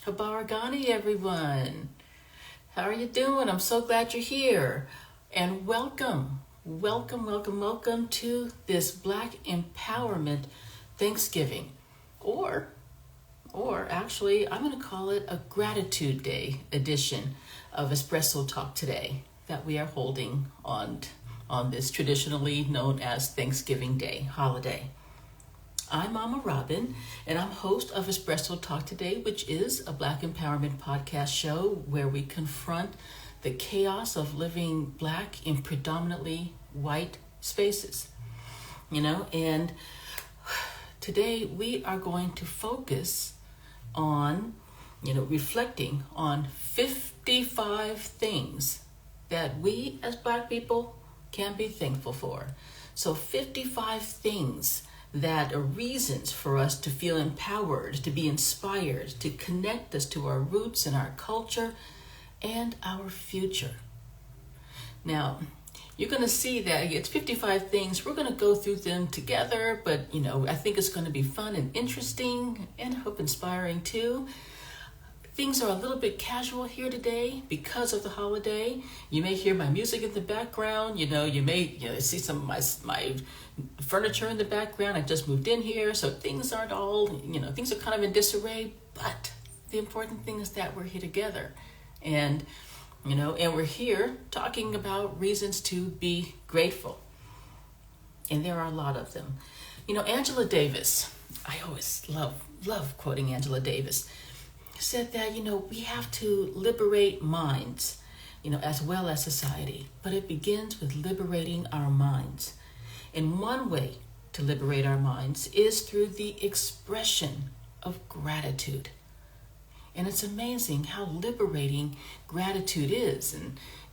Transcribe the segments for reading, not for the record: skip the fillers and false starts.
Habaragani, everyone. How are you doing? I'm so glad you're here. And welcome to this Black Empowerment Thanksgiving. Or actually, I'm going to call it a Gratitude Day edition of Espresso Talk Today that we are holding on this traditionally known as Thanksgiving Day holiday. I'm Mama Robin, and I'm host of Espresso Talk Today, which is a Black empowerment podcast show where we confront the chaos of living Black in predominantly white spaces. And today we are going to focus on, reflecting on 55 things that we as Black people can be thankful for. So 55 things that are reasons for us to feel empowered, to be inspired, to connect us to our roots and our culture and our future. Now, you're going to see that it's 55 things. We're going to go through them together, but I think it's going to be fun and interesting and I hope inspiring too. Things are a little bit casual here today because of the holiday. You may hear my music in the background. You may see some of my furniture in the background. I just moved in here, so things aren't all, things are kind of in disarray. But the important thing is that we're here together, and we're here talking about reasons to be grateful. And there are a lot of them. Angela Davis. I always love quoting Angela Davis. Said that, we have to liberate minds, as well as society. But it begins with liberating our minds. And one way to liberate our minds is through the expression of gratitude. And it's amazing how liberating gratitude is.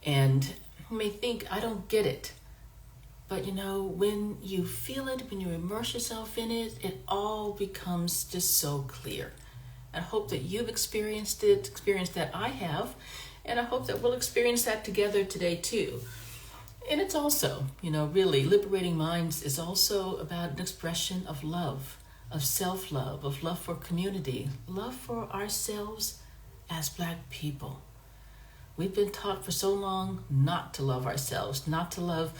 And you may think, I don't get it. But when you feel it, when you immerse yourself in it, it all becomes just so clear. I hope that you've experienced that I have, and I hope that we'll experience that together today too. And it's also, really liberating minds is also about an expression of love, of self-love, of love for community, love for ourselves as Black people. We've been taught for so long not to love ourselves, not to love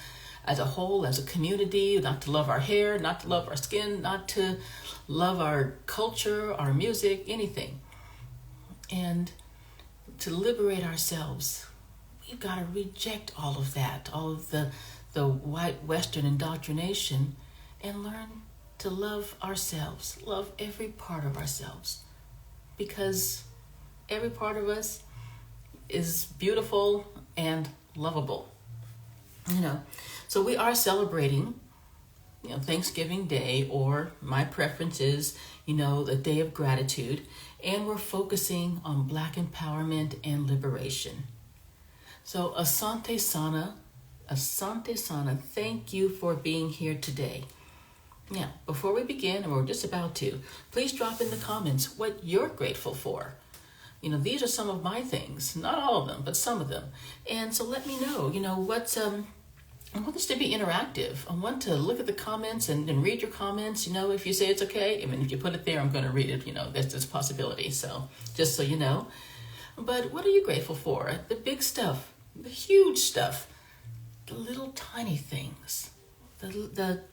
as a whole, as a community, not to love our hair, not to love our skin, not to love our culture, our music, anything. And to liberate ourselves, we've got to reject all of that, all of the white Western indoctrination, and learn to love ourselves, love every part of ourselves. Because every part of us is beautiful and lovable. So we are celebrating, Thanksgiving Day, or my preference is, the Day of Gratitude, and we're focusing on Black empowerment and liberation. So Asante Sana, thank you for being here today. Now, before we begin, and we're just about to, please drop in the comments what you're grateful for. These are some of my things, not all of them, but some of them. And so let me know, what's, I want this to be interactive. I want to look at the comments and read your comments. If you say it's okay, if you put it there, I'm going to read it. There's a possibility. So just so you know. But what are you grateful for? The big stuff, the huge stuff, the little tiny things,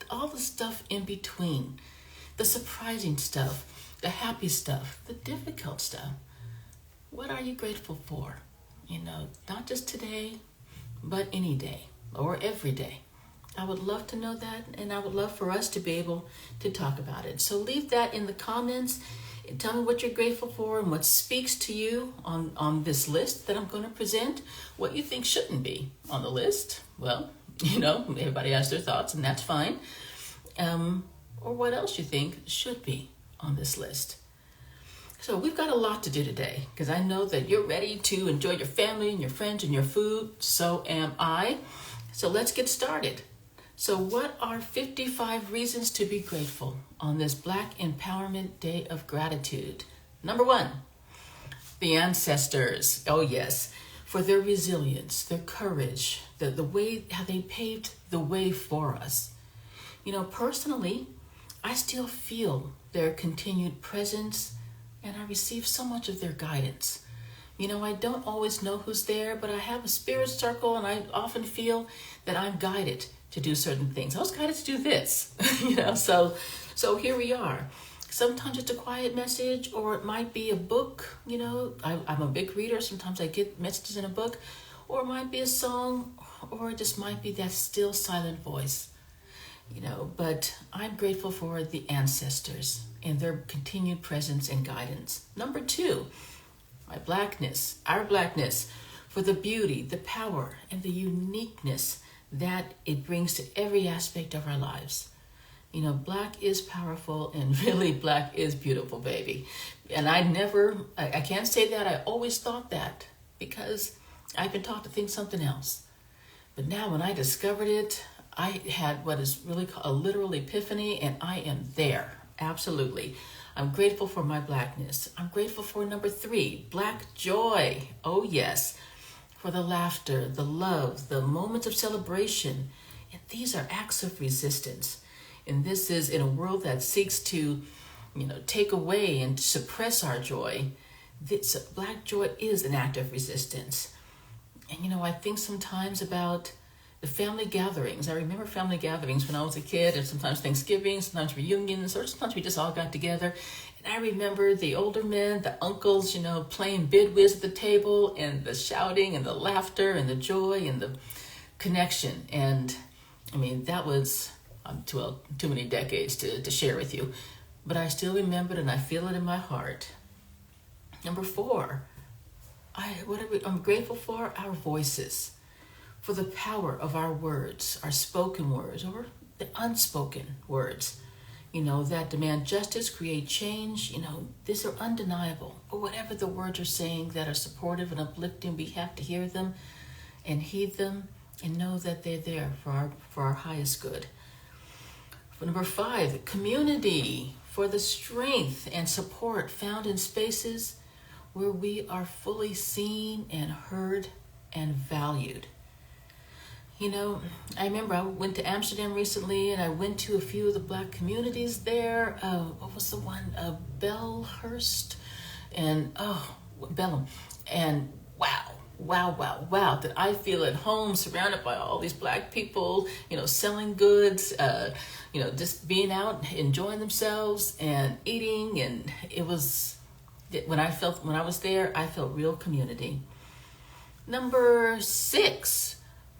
all the stuff in between, the surprising stuff, the happy stuff, the difficult stuff. What are you grateful for? Not just today, but any day. Or every day. I would love to know that, and I would love for us to be able to talk about it. So leave that in the comments and tell me what you're grateful for and what speaks to you on this list that I'm going to present. What you think shouldn't be on the list. Well, everybody has their thoughts, and that's fine. Or what else you think should be on this list. So we've got a lot to do today, because I know that you're ready to enjoy your family and your friends and your food. So am I. So let's get started. So what are 55 reasons to be grateful on this Black Empowerment Day of Gratitude? Number 1, the ancestors. Oh yes, for their resilience, their courage, the way how they paved the way for us. Personally, I still feel their continued presence, and I receive so much of their guidance. I don't always know who's there, but I have a spirit circle, and I often feel that I'm guided to do certain things. I was guided to do this, so here we are. Sometimes it's a quiet message, or it might be a book. I'm a big reader. Sometimes I get messages in a book, or it might be a song, or it just might be that still silent voice. But I'm grateful for the ancestors and their continued presence and guidance. Number 2, our blackness, for the beauty, the power, and the uniqueness that it brings to every aspect of our lives. Black is powerful, and really Black is beautiful, baby. And I can't say that. I always thought that because I've been taught to think something else. But now when I discovered it, I had what is really called a literal epiphany, and I am there. Absolutely. I'm grateful for my Blackness. I'm grateful for number 3, Black joy. Oh yes. For the laughter, the love, the moments of celebration. And these are acts of resistance. And this is in a world that seeks to, take away and suppress our joy. This Black joy is an act of resistance. And I think sometimes about the family gatherings. I remember family gatherings when I was a kid, and sometimes Thanksgiving, sometimes reunions, or sometimes we just all got together. And I remember the older men, the uncles, playing bid whist at the table, and the shouting and the laughter and the joy and the connection. And that was too many decades to share with you. But I still remember it, and I feel it in my heart. Number 4, I'm grateful for our voices, for the power of our words, our spoken words, or the unspoken words, that demand justice, create change. These are undeniable. Or whatever the words are saying that are supportive and uplifting, we have to hear them and heed them and know that they're there for our highest good. For number 5, community, for the strength and support found in spaces where we are fully seen and heard and valued. I remember I went to Amsterdam recently, and I went to a few of the Black communities there. What was the one? Belhurst and Bellum. And wow, did I feel at home surrounded by all these Black people, selling goods, just being out, enjoying themselves and eating. And it was, when I was there, I felt real community. Number 6,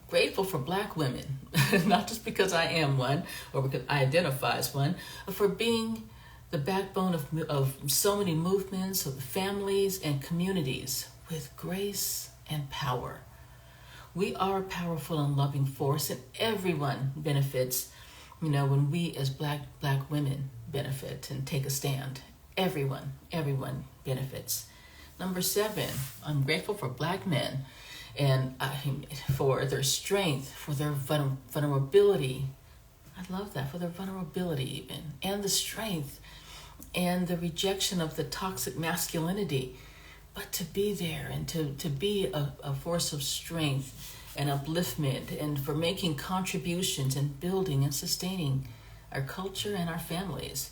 grateful for Black women, not just because I am one or because I identify as one, but for being the backbone of so many movements, of families and communities with grace and power. We are a powerful and loving force, and everyone benefits, when we as Black women benefit and take a stand. Everyone benefits. Number 7, I'm grateful for Black men, and for their strength, for their vulnerability. I love that, for their vulnerability even, and the strength and the rejection of the toxic masculinity. But to be there and to be a force of strength and upliftment, and for making contributions and building and sustaining our culture and our families.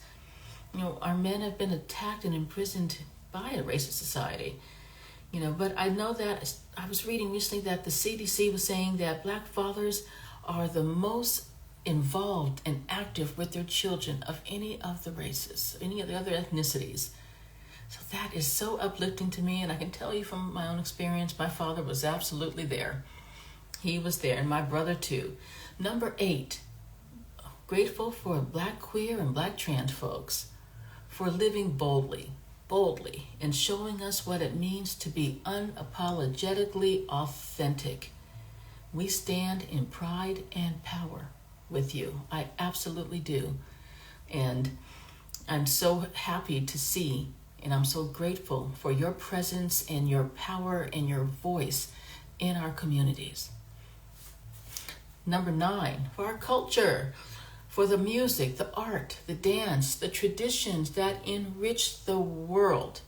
Our men have been attacked and imprisoned by a racist society. But I know that I was reading recently that the CDC was saying that Black fathers are the most involved and active with their children of any of the races, any of the other ethnicities. So that is so uplifting to me, and I can tell you from my own experience, my father was absolutely there. He was there, and my brother too. Number 8, grateful for Black queer and Black trans folks, for living boldly, and showing us what it means to be unapologetically authentic. We stand in pride and power with you. I absolutely do. And I'm so happy to see, and I'm so grateful for your presence and your power and your voice in our communities. Number 9, for our culture, for the music, the art, the dance, the traditions that enrich the world.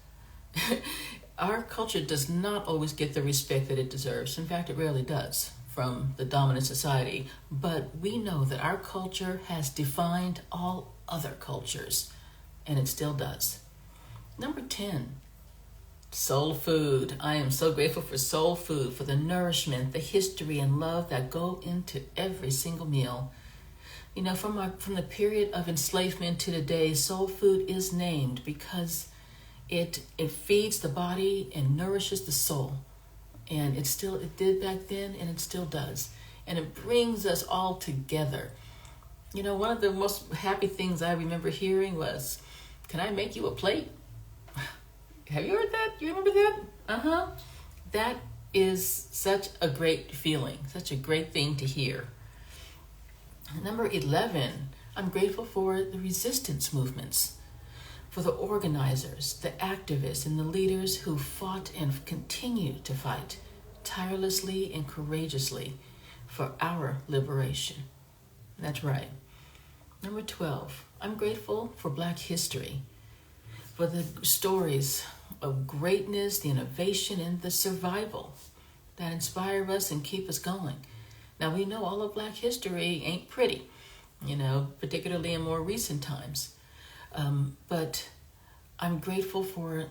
Our culture does not always get the respect that it deserves. In fact, it rarely does from the dominant society. But we know that our culture has defined all other cultures, and it still does. Number 10, soul food. I am so grateful for soul food, for the nourishment, the history, and love that go into every single meal. You know, from the period of enslavement to today, soul food is named because it feeds the body and nourishes the soul. And it did back then, and it still does. And it brings us all together. You know, one of the most happy things I remember hearing was, "Can I make you a plate?" Have you heard that? You remember that? Uh-huh. That is such a great feeling, such a great thing to hear. Number 11, I'm grateful for the resistance movements, for the organizers, the activists, and the leaders who fought and continue to fight tirelessly and courageously for our liberation. That's right. Number 12, I'm grateful for Black history, for the stories of greatness, the innovation, and the survival that inspire us and keep us going. Now, we know all of Black history ain't pretty, you know, particularly in more recent times. But I'm grateful for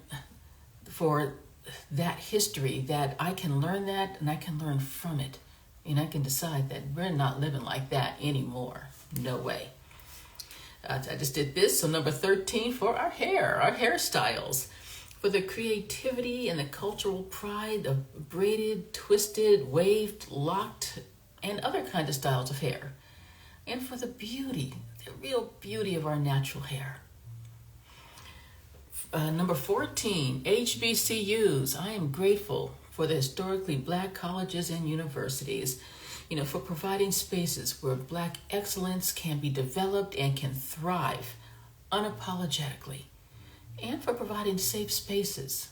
that history, that I can learn that and I can learn from it. And I can decide that we're not living like that anymore. No way. I just did this. So number 13 for our hair, our hairstyles. For the creativity and the cultural pride of braided, twisted, waved, locked, and other kinds of styles of hair. And for the beauty, the real beauty of our natural hair. Number 14, HBCUs. I am grateful for the historically Black colleges and universities, you know, for providing spaces where Black excellence can be developed and can thrive unapologetically, and for providing safe spaces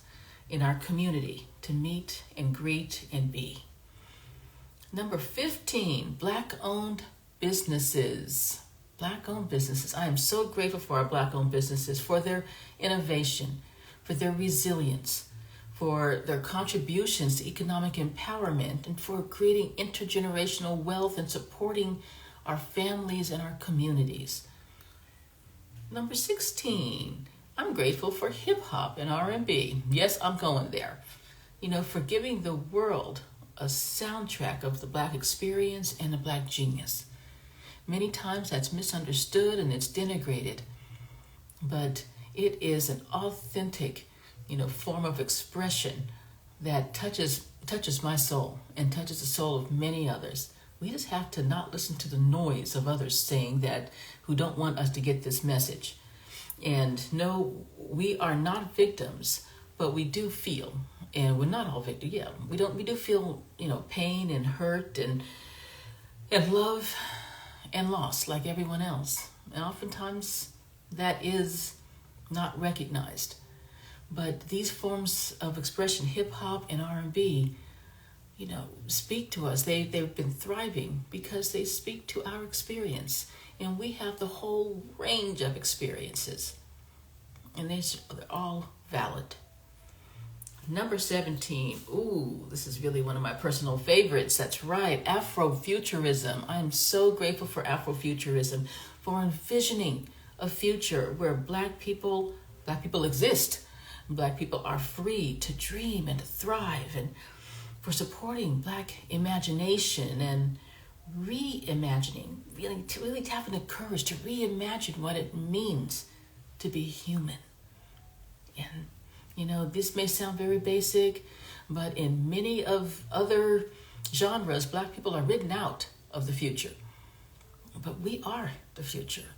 in our community to meet and greet and be. Number 15, Black-owned businesses. Black-owned businesses. I am so grateful for our Black-owned businesses, for their innovation, for their resilience, for their contributions to economic empowerment, and for creating intergenerational wealth and supporting our families and our communities. Number 16, I'm grateful for hip-hop and R&B. Yes, I'm going there. You know, for giving the world a soundtrack of the Black experience and the Black genius. Many times that's misunderstood and it's denigrated, but it is an authentic, you know, form of expression that touches my soul and touches the soul of many others. We just have to not listen to the noise of others saying that, who don't want us to get this message. And no, we are not victims, but we do feel, and we're not all victims. Yeah, we do feel, you know, pain and hurt and love and loss like everyone else. And oftentimes that is not recognized. But these forms of expression, hip hop and R&B, you know, speak to us. They've been thriving because they speak to our experience. And we have the whole range of experiences. And they're all valid. Number 17. Ooh, this is really one of my personal favorites. That's right, Afrofuturism. I am so grateful for Afrofuturism, for envisioning a future where Black people exist. Black people are free to dream and to thrive, and for supporting Black imagination and reimagining, really having the courage to reimagine what it means to be human. And, you know, this may sound very basic, but in many of other genres, Black people are written out of the future. But we are the future.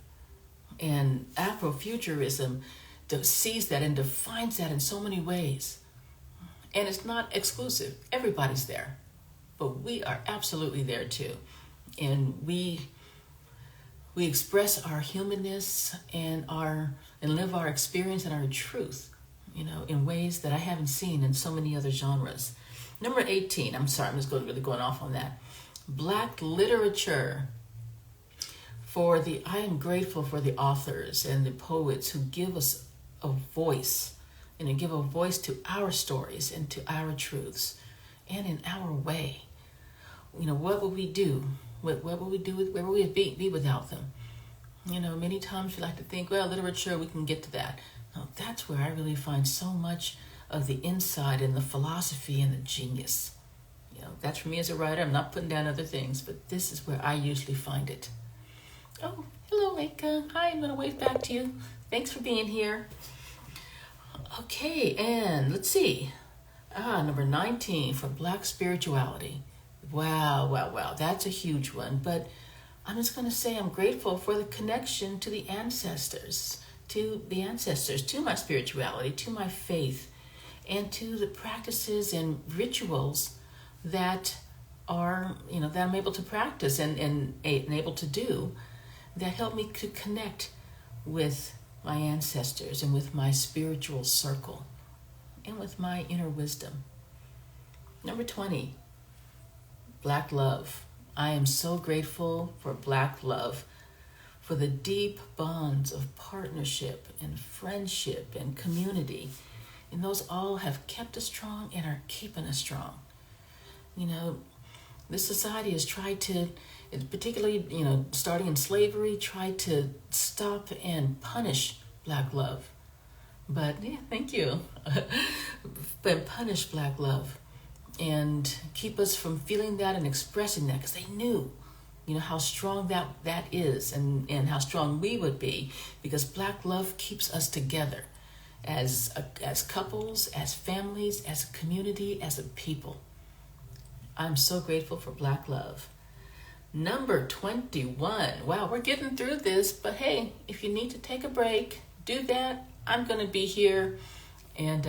And Afrofuturism sees that and defines that in so many ways. And it's not exclusive. Everybody's there. But we are absolutely there too. And we express our humanness and live our experience and our truth, you know, in ways that I haven't seen in so many other genres. Number 18, I'm sorry, I'm just really going off on that. Black literature. I am grateful for the authors and the poets who give us a voice, and to give a voice to our stories and to our truths, and in our way. You know, what would we do? What would we do? Where would we be without them? You know, many times we like to think, well, literature, we can get to that. Now, that's where I really find so much of the insight and the philosophy and the genius. That's for me as a writer. I'm not putting down other things, but this is where I usually find it. Oh, hello, Mika. Hi, I'm going to wave back to you. Thanks for being here. Okay, and let's see. Number 19 for Black spirituality. Wow. That's a huge one. But I'm just going to say I'm grateful for the connection to the ancestors, to my spirituality, to my faith, and to the practices and rituals that are, that I'm able to practice and able to do that help me to connect with my ancestors and with my spiritual circle and with my inner wisdom. Number 20, Black love. I am so grateful for Black love, for the deep bonds of partnership and friendship and community. And those all have kept us strong and are keeping us strong. This society has tried to, particularly, starting in slavery, tried to stop and punish Black love. But, thank you. But punish Black love and keep us from feeling that and expressing that, because they knew, how strong that is and how strong we would be, because Black love keeps us together as couples, as families, as a community, as a people. I'm so grateful for Black love. Number 21. Wow, we're getting through this, but hey, if you need to take a break, do that. I'm going to be here, and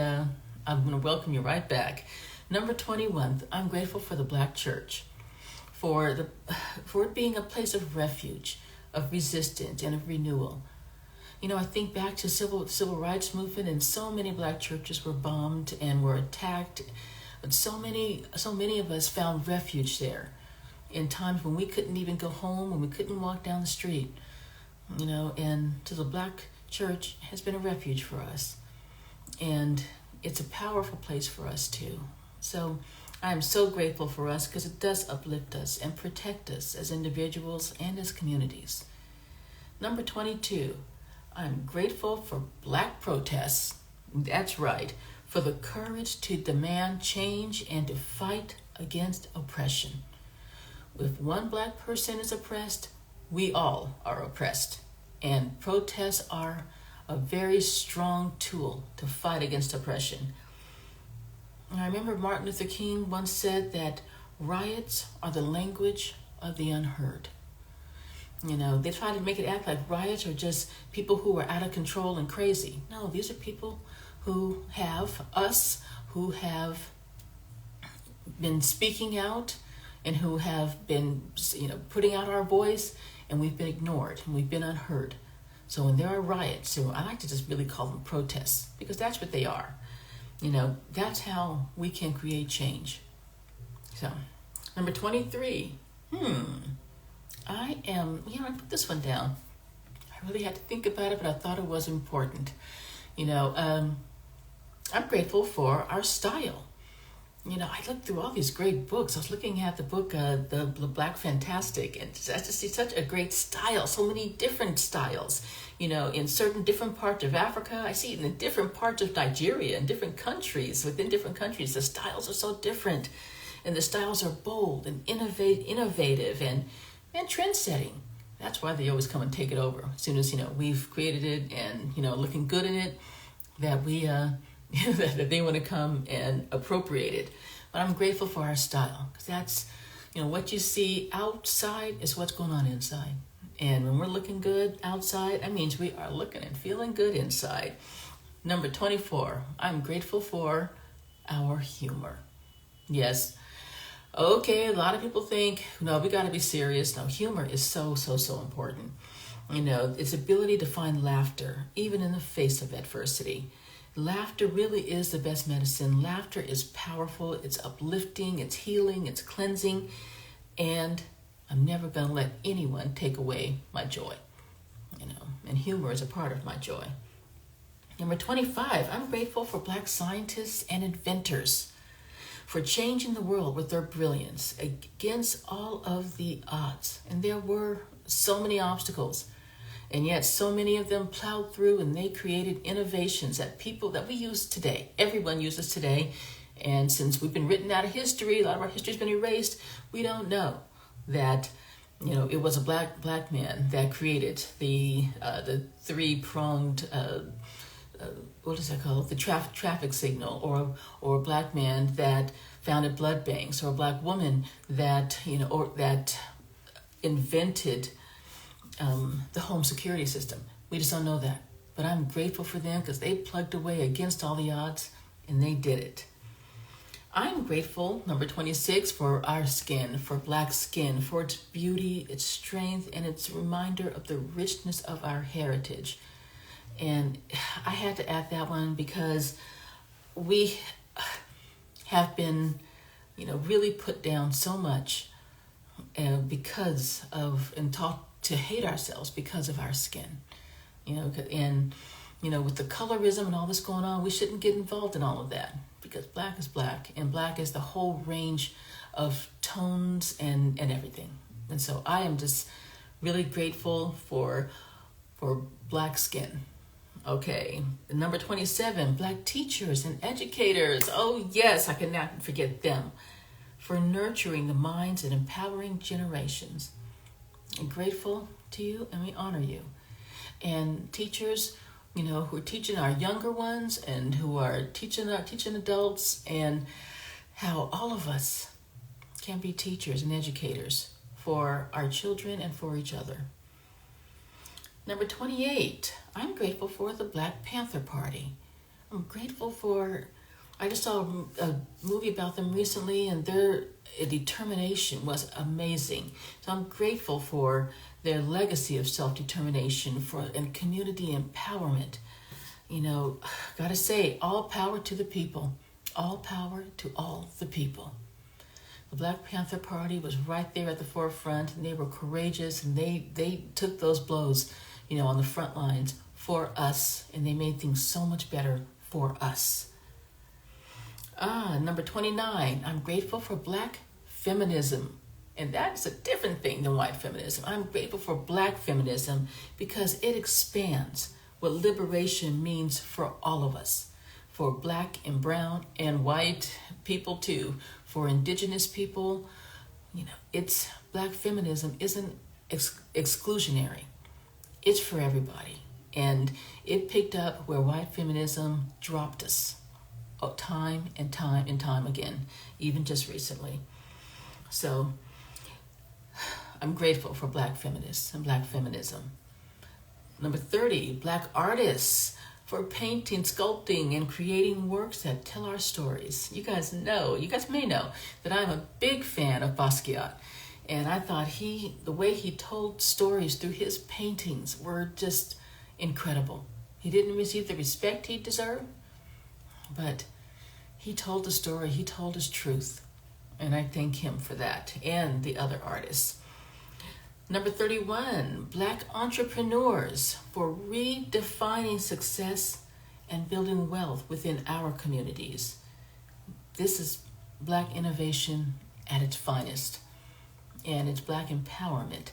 I'm going to welcome you right back. Number 21. I'm grateful for the Black church, for it being a place of refuge, of resistance, and of renewal. I think back to civil rights movement, and so many Black churches were bombed and were attacked. But so many of us found refuge there in times when we couldn't even go home, when we couldn't walk down the street, and so the Black church has been a refuge for us. And it's a powerful place for us too. So I'm so grateful for us, because it does uplift us and protect us as individuals and as communities. Number 22, I'm grateful for Black protests. That's right. For the courage to demand change and to fight against oppression. If one Black person is oppressed, we all are oppressed. And protests are a very strong tool to fight against oppression. And I remember Martin Luther King once said that riots are the language of the unheard. They try to make it act like riots are just people who are out of control and crazy. No, these are people who have been speaking out and who have been, putting out our voice, and we've been ignored and we've been unheard. So when there are riots, so I like to just really call them protests, because that's what they are. That's how we can create change. So, number 23. I put this one down. I really had to think about it, but I thought it was important. I'm grateful for our style. I looked through all these great books. I was looking at the book, the Black Fantastic, and I just see such a great style, so many different styles. In certain different parts of Africa, I see it in different parts of Nigeria, in different countries. Within different countries, the styles are so different, and the styles are bold and innovative and trend-setting. That's why they always come and take it over. As soon as we've created it and looking good in it, that we that they want to come and appropriate it. But I'm grateful for our style, because that's what you see outside is what's going on inside. And when we're looking good outside, that means we are looking and feeling good inside. Number 24, I'm grateful for our humor. Yes. Okay, a lot of people think, no, we got to be serious. No, humor is so important. Its ability to find laughter, even in the face of adversity. Laughter really is the best medicine. Laughter is powerful. It's uplifting. It's healing. It's cleansing. And I'm never going to let anyone take away my joy. And humor is a part of my joy. Number 25, I'm grateful for Black scientists and inventors, for changing the world with their brilliance against all of the odds. And there were so many obstacles. And yet so many of them plowed through and they created innovations that we use today. Everyone uses today. And since we've been written out of history, a lot of our history's been erased, we don't know that, it was a black man that created the three-pronged, what is that called? The traffic signal, or a black man that founded blood banks, or a black woman that, that invented the home security system. We just don't know that. But I'm grateful for them because they plugged away against all the odds and they did it. I'm grateful, number 26, for our skin, for black skin, for its beauty, its strength, and its reminder of the richness of our heritage. And I had to add that one because we have been, really put down so much because of, and taught to hate ourselves because of our skin. And, with the colorism and all this going on, we shouldn't get involved in all of that. Because black is black, and black is the whole range of tones and everything. And so I am just really grateful for black skin. Okay, number 27, black teachers and educators. Oh yes, I cannot forget them. For nurturing the minds and empowering generations. I'm grateful to you and we honor you. And teachers, who are teaching our younger ones and who are teaching adults, and how all of us can be teachers and educators for our children and for each other. Number 28, I'm grateful for the Black Panther Party. I'm grateful I just saw a movie about them recently, and their determination was amazing. So I'm grateful for their legacy of self-determination and community empowerment. Gotta say, all power to the people. All power to all the people. The Black Panther Party was right there at the forefront, and they were courageous, and they took those blows, on the front lines for us, and they made things so much better for us. Number 29, I'm grateful for black feminism. And that's a different thing than white feminism. I'm grateful for black feminism because it expands what liberation means for all of us. For black and brown and white people too. For indigenous people, it's black feminism isn't exclusionary. It's for everybody. And it picked up where white feminism dropped us time and time and time again, even just recently. So I'm grateful for black feminists and black feminism. Number 30, black artists for painting, sculpting, and creating works that tell our stories. You guys may know that I'm a big fan of Basquiat. And I thought the way he told stories through his paintings were just incredible. He didn't receive the respect he deserved, but he told the story, he told his truth. And I thank him for that, and the other artists. Number 31, black entrepreneurs for redefining success and building wealth within our communities. This is black innovation at its finest, and it's black empowerment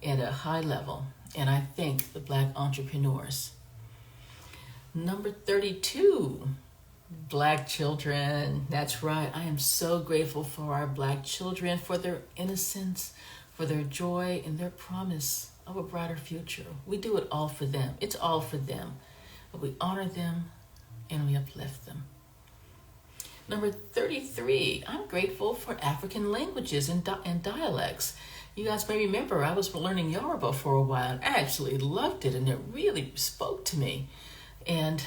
at a high level, and I thank the black entrepreneurs. Number 32, black children. That's right. I am so grateful for our black children, for their innocence, for their joy, and their promise of a brighter future. We do it all for them. It's all for them. But we honor them and we uplift them. Number 33, I'm grateful for African languages and dialects. You guys may remember I was learning Yoruba for a while. I actually loved it, and it really spoke to me. And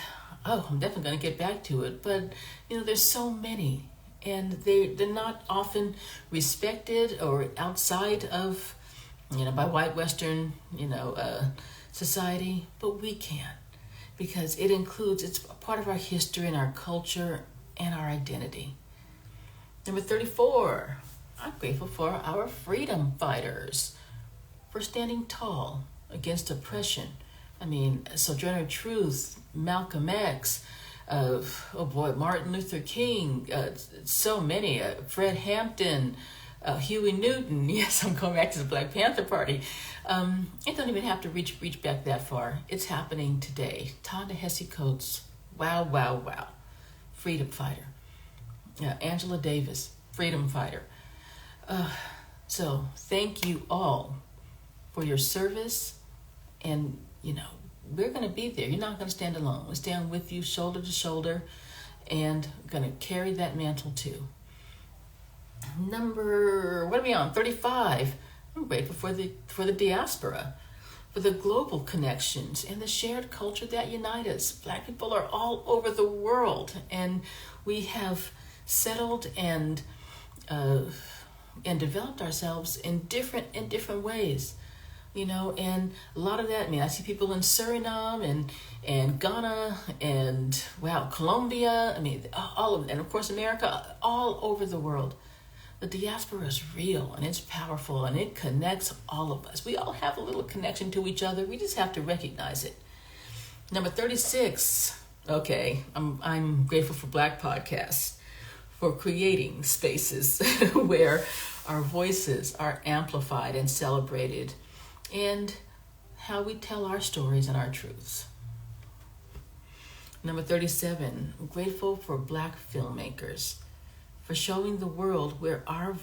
I'm definitely going to get back to it. But, there's so many, and they're not often respected or outside of, by white Western, society. But we can, because it's a part of our history and our culture and our identity. Number 34, I'm grateful for our freedom fighters for standing tall against oppression. Sojourner Truth, Malcolm X, Martin Luther King, so many, Fred Hampton, Huey Newton. Yes, I'm going back to the Black Panther Party. It don't even have to reach back that far. It's happening today. Ta-Nehisi Coates, wow, wow, wow. Freedom fighter. Angela Davis, freedom fighter. So thank you all for your service. And, we're going to be there. You're not going to stand alone. We stand with you shoulder to shoulder and going to carry that mantle too. What are we on? 35. I'm grateful for the diaspora, for the global connections and the shared culture that unite us. Black people are all over the world, and we have settled and developed ourselves in different ways. And a lot of that, I see people in Suriname and Ghana and, Colombia, all of them, and of course America, all over the world. The diaspora is real, and it's powerful, and it connects all of us. We all have a little connection to each other. We just have to recognize it. Number 36, okay, I'm grateful for Black podcasts, for creating spaces where our voices are amplified and celebrated, and how we tell our stories and our truths. Number 37, I'm grateful for Black filmmakers, for showing the world where our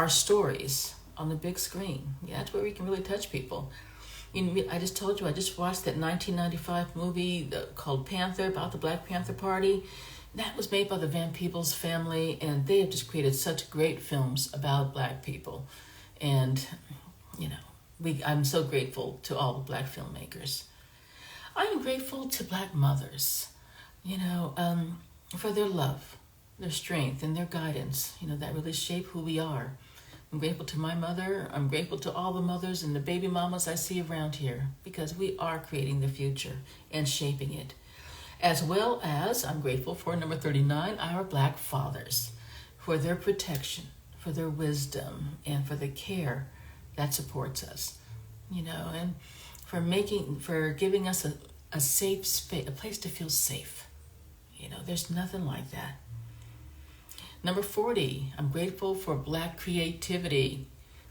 stories on the big screen. Yeah, that's where we can really touch people. I just told you, I just watched that 1995 movie called Panther, about the Black Panther Party. That was made by the Van Peebles family, and they have just created such great films about Black people. And, I'm so grateful to all the Black filmmakers. I am grateful to Black mothers, for their love, their strength, and their guidance, that really shape who we are. I'm grateful to my mother. I'm grateful to all the mothers and the baby mamas I see around here, because we are creating the future and shaping it. As well as I'm grateful for number 39, our Black fathers, for their protection, for their wisdom, and for the care that supports us, and for giving us a safe space, a place to feel safe. There's nothing like that. Number 40, I'm grateful for Black creativity,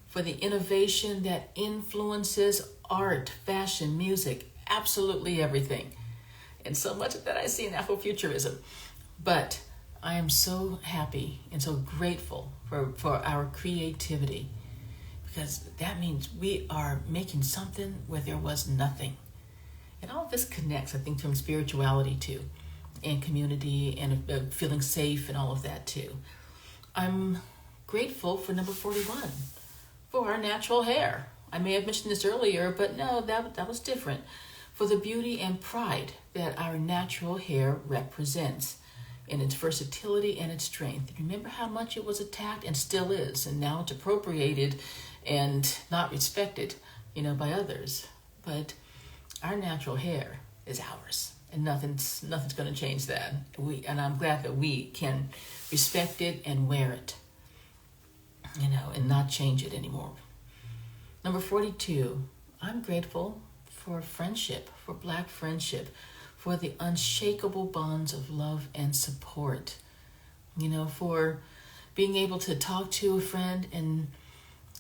for the innovation that influences art, fashion, music, absolutely everything. And so much of that I see in Afrofuturism. But I am so happy and so grateful for our creativity, because that means we are making something where there was nothing. And all of this connects, I think, from spirituality too, and community, and feeling safe, and all of that too. I'm grateful for number 41, for our natural hair. I may have mentioned this earlier, but no, that was different. For the beauty and pride that our natural hair represents, in its versatility and its strength. Remember how much it was attacked and still is, and now it's appropriated and not respected, by others. But our natural hair is ours, and nothing's going to change that. And I'm glad that we can respect it and wear it, and not change it anymore. Number 42, I'm grateful for friendship, for Black friendship, for the unshakable bonds of love and support, for being able to talk to a friend and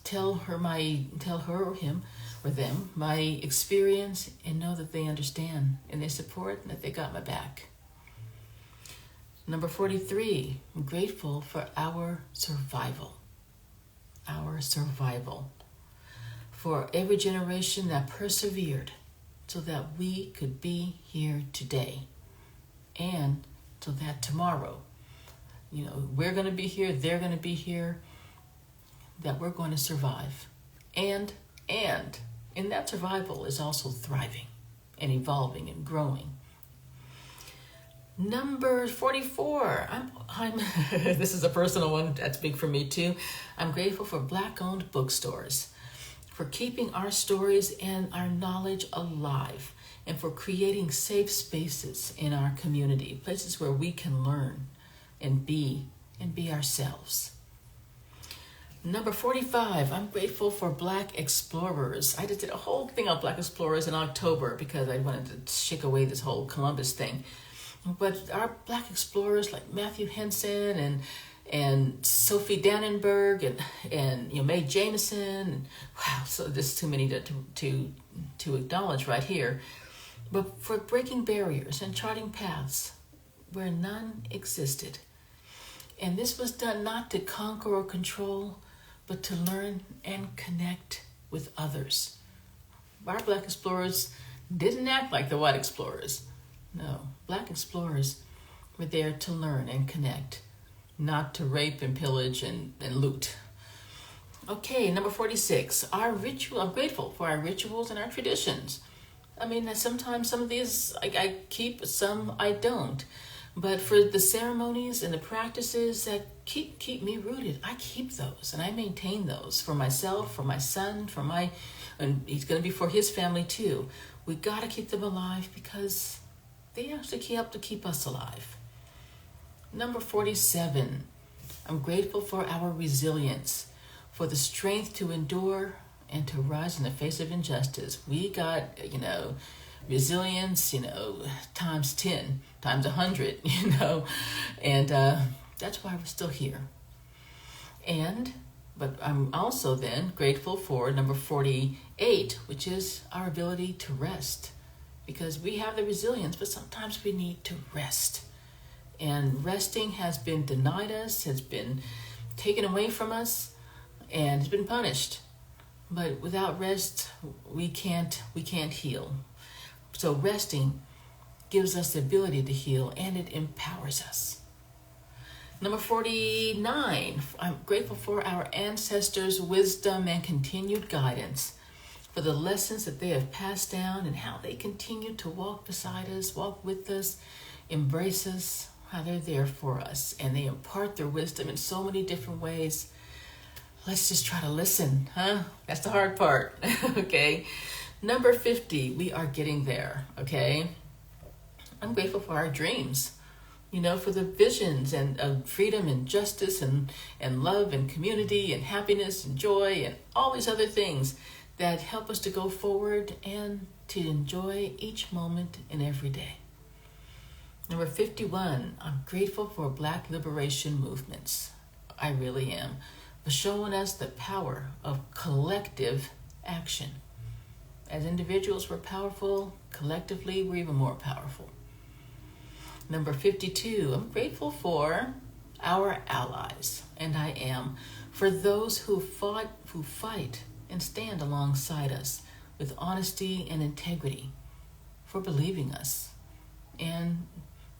tell her or him or them my experience, and know that they understand and they support and that they got my back. Number 43, I'm grateful for our survival, for every generation that persevered so that we could be here today, and so that tomorrow, we're going to be here, they're going to be here, that we're going to survive. And in that survival is also thriving and evolving and growing. Number 44, I'm this is a personal one that's big for me too. I'm grateful for Black-owned bookstores, for keeping our stories and our knowledge alive, and for creating safe spaces in our community, places where we can learn and be ourselves. Number 45, I'm grateful for Black explorers. I just did a whole thing on Black explorers in October because I wanted to shake away this whole Columbus thing. But our Black explorers like Matthew Henson and Sophie Dannenberg and Mae Jameson. And, wow, so there's too many to acknowledge right here. But for breaking barriers and charting paths where none existed. And this was done not to conquer or control, but to learn and connect with others. Our Black explorers didn't act like the white explorers. No, Black explorers were there to learn and connect, not to rape and pillage and loot. Okay, number 46, I'm grateful for our rituals and our traditions. I mean, sometimes some of these I keep, some I don't. But for the ceremonies and the practices that keep me rooted, I keep those and I maintain those for myself, for my son, and he's going to be for his family too. We got to keep them alive because they actually help to keep us alive. Number 47, I'm grateful for our resilience, for the strength to endure and to rise in the face of injustice. We got, resilience, times 10, times 100, and that's why we're still here. But I'm also then grateful for number 48, which is our ability to rest, because we have the resilience, but sometimes we need to rest. And resting has been denied us, has been taken away from us, and has been punished. But without rest, we can't heal. So resting gives us the ability to heal, and it empowers us. Number 49, I'm grateful for our ancestors' wisdom and continued guidance, for the lessons that they have passed down and how they continue to walk beside us, walk with us, embrace us, how they're there for us, and they impart their wisdom in so many different ways. Let's just try to listen, huh? That's the hard part, okay? Number 50, we are getting there, okay? I'm grateful for our dreams, for the visions and of freedom and justice and love and community and happiness and joy and all these other things that help us to go forward and to enjoy each moment and every day. Number 51, I'm grateful for Black liberation movements. I really am. For showing us the power of collective action. As individuals, we're powerful. Collectively, we're even more powerful. Number 52, I'm grateful for our allies, and I am, for those who fight and stand alongside us with honesty and integrity, for believing us, and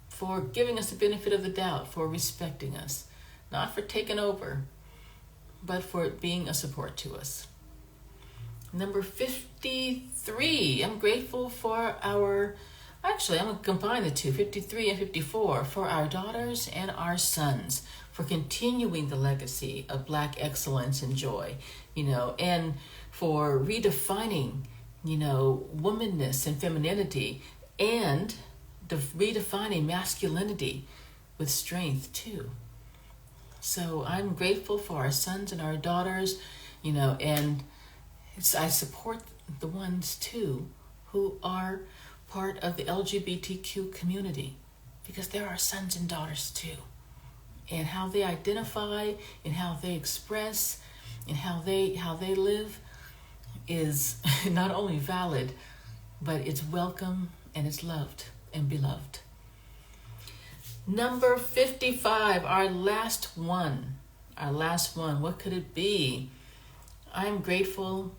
for giving us the benefit of the doubt, for respecting us, not for taking over, but for being a support to us. Number 53, I'm grateful for I'm going to combine the two, 53 and 54, for our daughters and our sons, for continuing the legacy of Black excellence and joy, and for redefining, womanness and femininity, and redefining masculinity with strength too. So I'm grateful for our sons and our daughters, and I support the ones too who are part of the LGBTQ community, because they're our sons and daughters too. And how they identify and how they express and how they live is not only valid, but it's welcome and it's loved and beloved. Number 55, our last one. What could it be? I'm grateful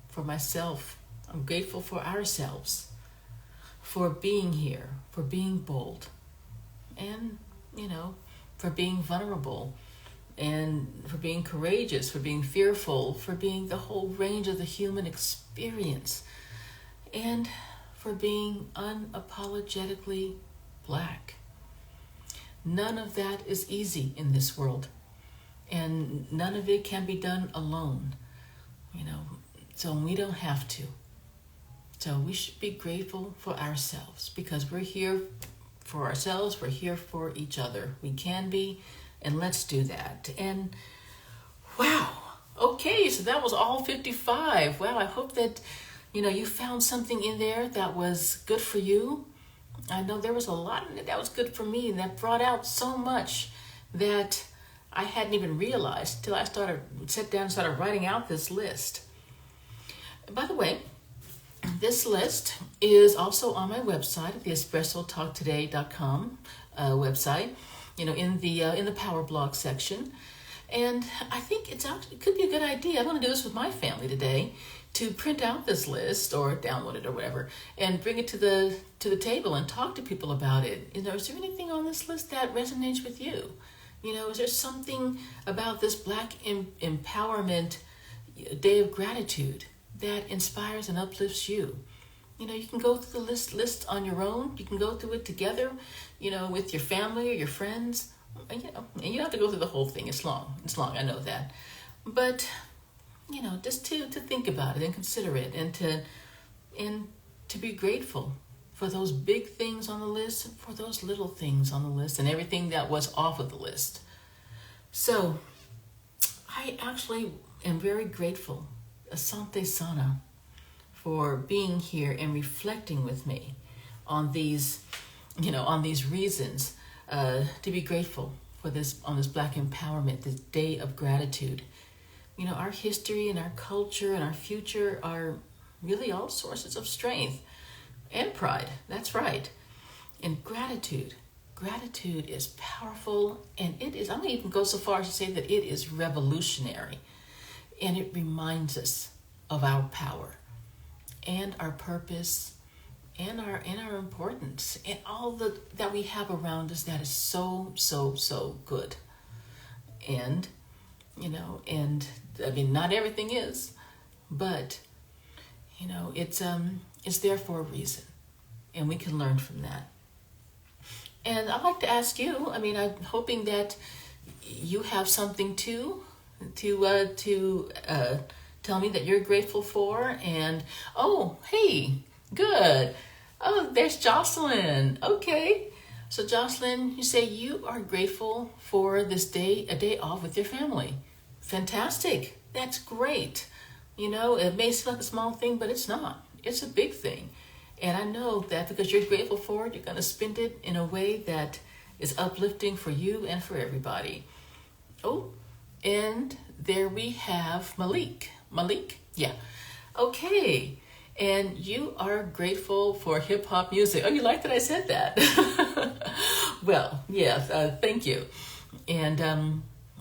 for myself. I'm grateful for ourselves, for being here, for being bold, and, for being vulnerable, and for being courageous, for being fearful, for being the whole range of the human experience, and for being unapologetically Black. None of that is easy in this world, and none of it can be done alone, so we don't have to. So we should be grateful for ourselves, because we're here for ourselves, we're here for each other. We can be, and let's do that. And wow, okay, so that was all 55. Wow, I hope that, you found something in there that was good for you. I know there was a lot in it that was good for me, that brought out so much that I hadn't even realized till I sat down and started writing out this list. By the way, this list is also on my website, the espressotalktoday.com website, in the Power Blog section. And I think it could be a good idea. I'm going to do this with my family today, to print out this list or download it or whatever, and bring it to the table and talk to people about it. Is there anything on this list that resonates with you? Is there something about this Black Empowerment Day of Gratitude that inspires and uplifts you? You can go through the list on your own. You can go through it together, with your family or your friends. And you don't have to go through the whole thing. It's long, I know that. But, just to think about it and consider it, and to be grateful for those big things on the list, and for those little things on the list, and everything that was off of the list. So, I actually am very grateful, Asante Sana, for being here and reflecting with me on these reasons to be grateful for this, on this Black Empowerment, this Day of Gratitude. Our history and our culture and our future are really all sources of strength and pride. That's right. And gratitude is powerful, and I'm going to even go so far as to say that it is revolutionary. And it reminds us of our power and our purpose and our importance and all that we have around us that is so, so, so good. And, not everything is, but, it's there for a reason, and we can learn from that. And I'd like to ask you, I'm hoping that you have something to tell me that you're grateful for. And, oh, hey, good. Oh, there's Jocelyn. Okay. So Jocelyn, you say you are grateful for this day, a day off with your family. Fantastic. That's great. It may seem like a small thing, but it's not. It's a big thing. And I know that because you're grateful for it, you're going to spend it in a way that is uplifting for you and for everybody. Oh, and there we have Malik. Malik? Yeah. Okay. And you are grateful for hip-hop music. Oh, you like that I said that? Well, yes, thank you. And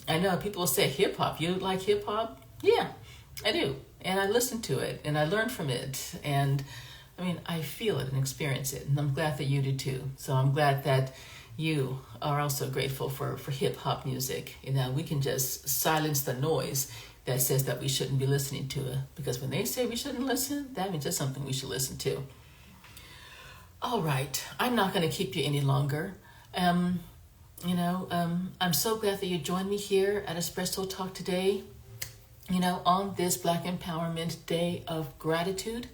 I know people will say hip-hop. You like hip-hop? Yeah, I do. And I listen to it, and I learn from it. And, I feel it and experience it. And I'm glad that you do too. So I'm glad that you are also grateful for hip-hop music. We can just silence the noise that says that we shouldn't be listening to it. Because when they say we shouldn't listen, that means it's something we should listen to. All right. I'm not going to keep you any longer. I'm so glad that you joined me here at Espresso Talk today, on this Black Empowerment Day of Gratitude.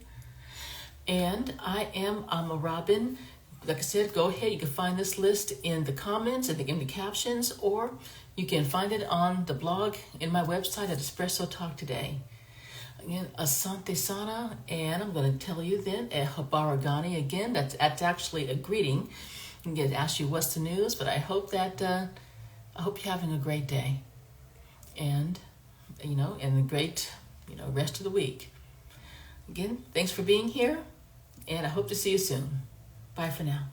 And I'm a Robin. Like I said, go ahead. You can find this list in the comments and in the captions, or you can find it on the blog in my website at Espresso Talk Today. Again, Asante Sana, and I'm going to tell you then, Habaragani again. That's actually a greeting. I'm going to ask you what's the news, but I hope you're having a great day, and and a great rest of the week. Again, thanks for being here, and I hope to see you soon. Bye for now.